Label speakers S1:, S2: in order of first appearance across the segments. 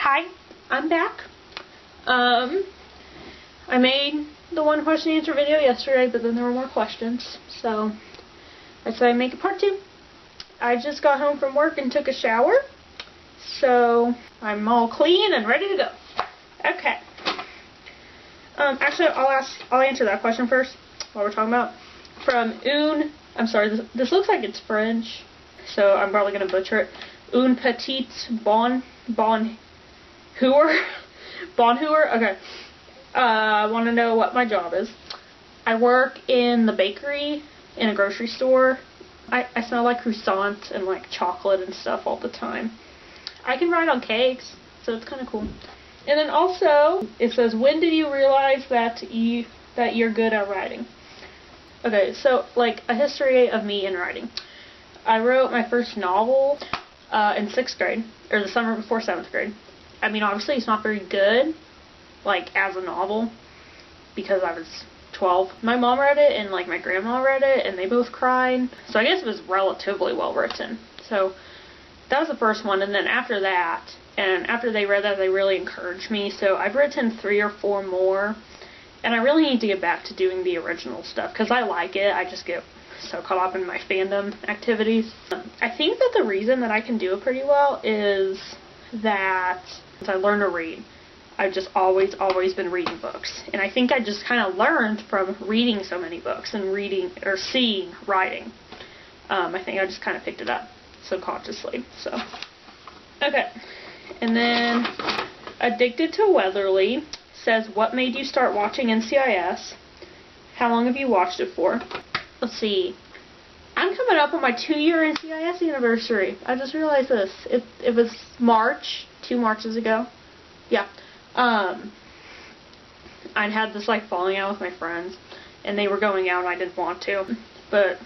S1: Hi, I'm back. I made the one question answer video yesterday, but then there were more questions, so I decided to make a part 2. I just got home from work and took a shower, so I'm all clean and ready to go. Okay. Actually, I'll answer that question first, what we're talking about. From I'm sorry, this looks like it's French, so I'm probably going to butcher it. Un petit bonheur. Bonheur? Okay. I want to know what my job is. I work in the bakery in a grocery store. I smell like croissants and like chocolate and stuff all the time. I can write on cakes, so it's kind of cool. And then also, it says, when did you realize that you're good at writing? Okay, so like a history of me in writing. I wrote my first novel in 6th grade, or the summer before 7th grade. I mean, obviously it's not very good, like, as a novel, because I was 12. My mom read it, and, like, my grandma read it, and they both cried. So I guess it was relatively well written. So that was the first one, and then after that, and after they read that, they really encouraged me. So I've written 3 or 4 more, and I really need to get back to doing the original stuff, because I like it. I just get so caught up in my fandom activities. I think that the reason that I can do it pretty well is that since I learned to read, I've just always been reading books. And I think I just kind of learned from reading so many books and reading or seeing writing. I think I just kind of picked it up subconsciously. So, okay. And then Addicted to Weatherly says, what made you start watching NCIS? How long have you watched it for? Let's see. I'm coming up on my 2-year NCIS anniversary. I just realized this. It was March, 2 Marches ago. Yeah. I'd had this like falling out with my friends, and they were going out and I didn't want to, but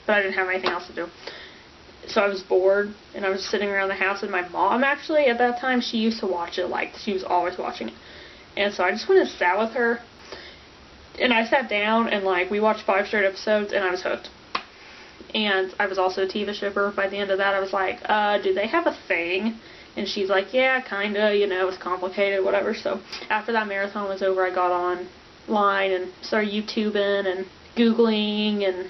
S1: I didn't have anything else to do. So I was bored, and I was sitting around the house, and my mom actually, at that time, she used to watch it, like, she was always watching it. And so I just went and sat with her, and I sat down, and like, we watched 5 straight episodes, and I was hooked. And I was also a Tiva shipper. By the end of that, I was like, do they have a thing? And she's like, yeah, kinda, you know, it's complicated, whatever. So after that marathon was over, I got online and started YouTubing and Googling, and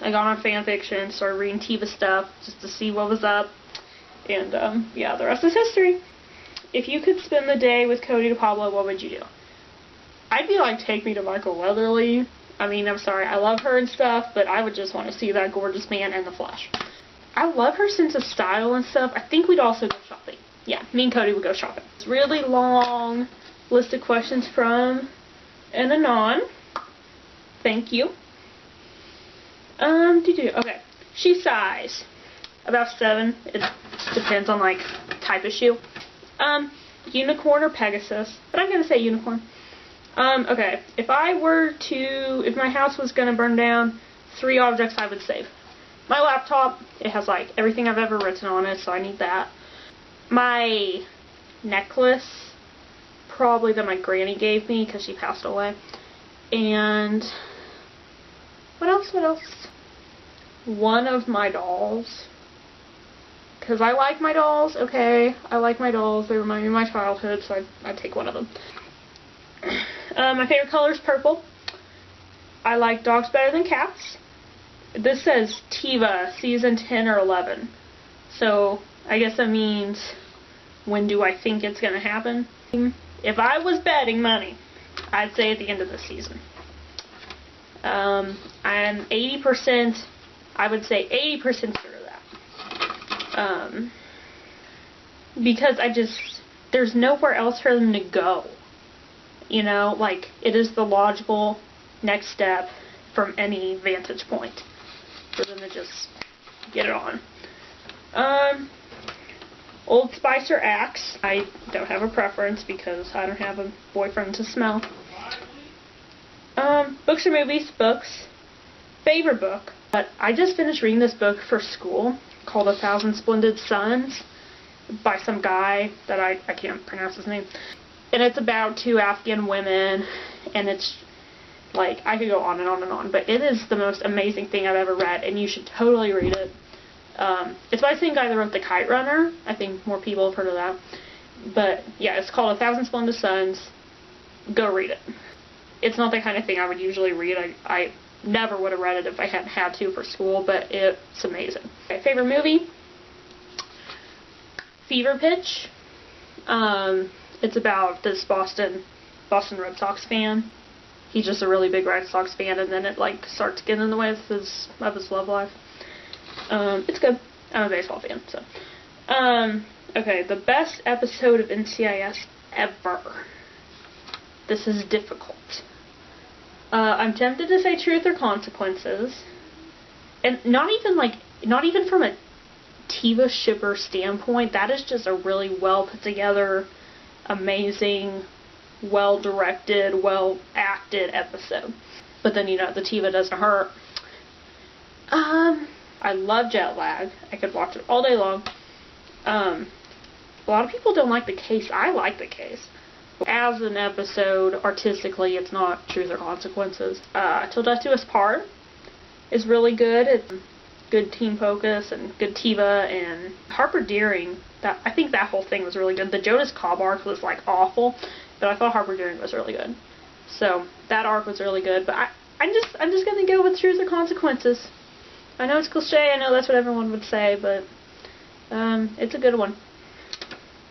S1: I got on fanfiction, started reading Tiva stuff just to see what was up. And, yeah, the rest is history. If you could spend the day with Cody DePablo, what would you do? I'd be like, take me to Michael Weatherly. I mean, I'm sorry, I love her and stuff, but I would just want to see that gorgeous man in the flesh. I love her sense of style and stuff. I think we'd also go shopping. Yeah, me and Cody would go shopping. It's a really long list of questions from an Anon. Thank you. Okay. Shoe size. About 7. It depends on, like, type of shoe. Unicorn or Pegasus. But I'm going to say unicorn. Okay. If my house was going to burn down, 3 objects I would save. My laptop, it has like everything I've ever written on it, so I need that. My necklace, probably that my granny gave me because she passed away. And what else? One of my dolls. Because I like my dolls, okay? I like my dolls. They remind me of my childhood, so I'd take one of them. My favorite color is purple. I like dogs better than cats. This says Tiva, season 10 or 11. So, I guess that means, when do I think it's going to happen? If I was betting money, I'd say at the end of the season. I'm 80%, I would say 80% sure of that. Because there's nowhere else for them to go. You know, like, it is the logical next step from any vantage point for them to just get it on. Old Spice or Axe. I don't have a preference because I don't have a boyfriend to smell. Books or movies? Books. Favorite book. But I just finished reading this book for school called 1,000 Splendid Suns by some guy that I can't pronounce his name. And it's about 2 Afghan women, and it's like, I could go on and on and on, but it is the most amazing thing I've ever read, and you should totally read it. It's by the same guy that wrote The Kite Runner. I think more people have heard of that. But yeah, it's called 1,000 Splendid Suns. Go read it. It's not the kind of thing I would usually read. I never would have read it if I hadn't had to for school, but it's amazing. My favorite movie? Fever Pitch. It's about this Boston Red Sox fan. He's just a really big Red Sox fan, and then it like starts getting in the way of his love life. It's good. I'm a baseball fan, so. Okay, the best episode of NCIS ever. This is difficult. I'm tempted to say Truth or Consequences, and not even from a Tiva shipper standpoint. That is just a really well put together, amazing, well directed, well acted episode. But then, you know, the Tiva doesn't hurt. I love Jet Lag. I could watch it all day long. A lot of people don't like The Case. I like The Case. As an episode, artistically, it's not Truth or Consequences. Till Death Do Us Part is really good. It's good team focus and good Tiva and Harper Deering. I think that whole thing was really good. The Jonas Cobb arc was like awful, but I thought Harper Deering was really good. So that arc was really good. But I'm just gonna go with Truth or Consequences. I know it's cliche. I know that's what everyone would say, but it's a good one.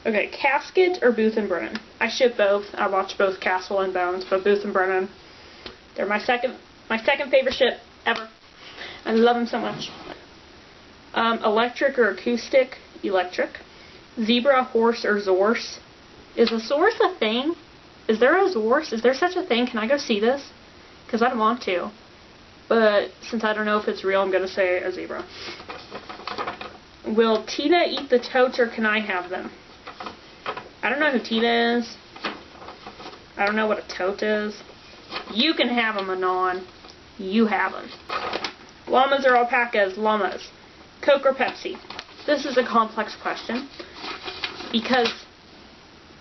S1: Okay, Casket or Booth and Brennan? I ship both. I watch both Castle and Bones, but Booth and Brennan, they're my second favorite ship ever. I love them so much. Electric or acoustic? Electric. Zebra, horse, or Zorse? Is a Zorse a thing? Is there a Zorse? Is there such a thing? Can I go see this? Because I want to. But since I don't know if it's real, I'm going to say a zebra. Will Tina eat the totes or can I have them? I don't know who Tina is. I don't know what a tote is. You can have them, Anon. You have them. Llamas or alpacas? Llamas. Coke or Pepsi? This is a complex question because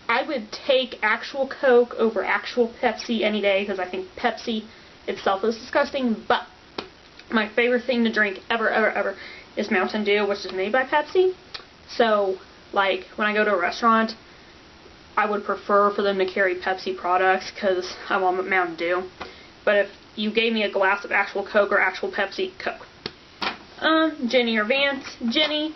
S1: I would take actual Coke over actual Pepsi any day because I think Pepsi itself is disgusting, but my favorite thing to drink ever is Mountain Dew, which is made by Pepsi. So, like, when I go to a restaurant, I would prefer for them to carry Pepsi products because I want Mountain Dew. But if you gave me a glass of actual Coke or actual Pepsi, Coke. Jenny or Vance? Jenny.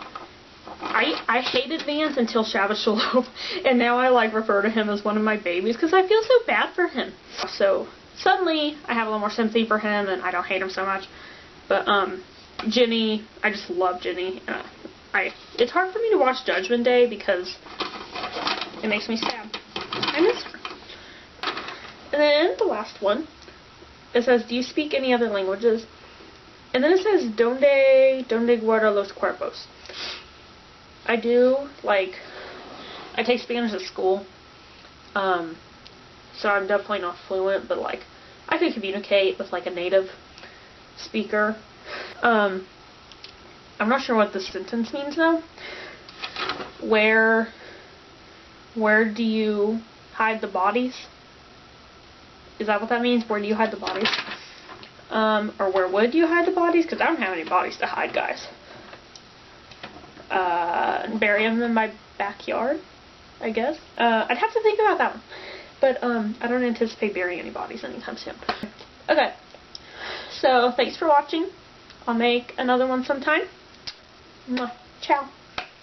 S1: I hated Vance until Shabbos Shalom, and now I like refer to him as one of my babies because I feel so bad for him. So suddenly I have a little more sympathy for him and I don't hate him so much. But Jenny, I just love Jenny. It's hard for me to watch Judgment Day because it makes me sad. I miss her. And then the last one, it says, do you speak any other languages? And then it says, donde guarda los cuerpos? I do, like, I take Spanish at school, so I'm definitely not fluent, but, like, I can communicate with, like, a native speaker. I'm not sure what this sentence means, though. Where do you hide the bodies? Is that what that means? Where do you hide the bodies? Or where would you hide the bodies? Because I don't have any bodies to hide, guys. Bury them in my backyard, I guess. I'd have to think about that one. But, I don't anticipate burying any bodies anytime soon. Okay. So, thanks for watching. I'll make another one sometime. Ciao.